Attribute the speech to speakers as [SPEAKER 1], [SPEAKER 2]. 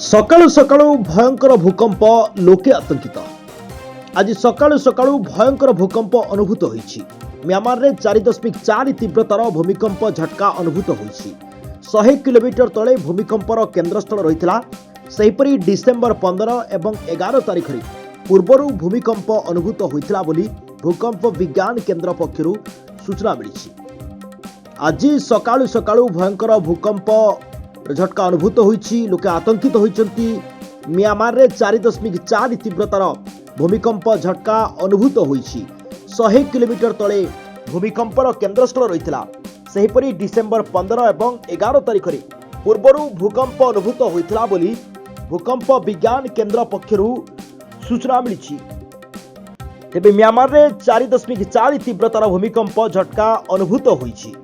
[SPEAKER 1] सकाळु सकाळु भयंकर भूकंप लोके आतंकित। आज सकाळु सकाळु भयंकर भूकंप अनुभूत होईछि। म्यांमार रे 4.4 तीव्रतार भूमिकंप झटका अनुभूत होईछि। 100 किलोमीटर तले भूमिकंपर केन्द्रस्थल रहितला। सेहिपरि डिसेंबर 15 एवं 11 तारिख रे पूर्वरु भूमिकंप अनुभूत होइतला बोली भूकंप विज्ञान केन्द्र पक्षरु सूचना मिलिछि। आज सकाळु सकाळु भयंकर भूकंप झटका अनुभूत होईछि। लोके आतंकित होइछन्ति। म्यांमार रे 4.4 तीव्रतार भूमिकंप झटका अनुभूत होईछि। 100 किलोमीटर तले भूमिकंपर केन्द्रस्थल रहितला। सेहिपरि डिसेंबर 15 एवं 11 तारिख रे पूर्वरु भूकंप अनुभूत होइतला बोली भूकंप विज्ञान केन्द्र पक्षरु सूचना मिलिछि। तेबे म्यांमार रे 4.4 तीव्रतार भूमिकंप झटका अनुभूत होईछि।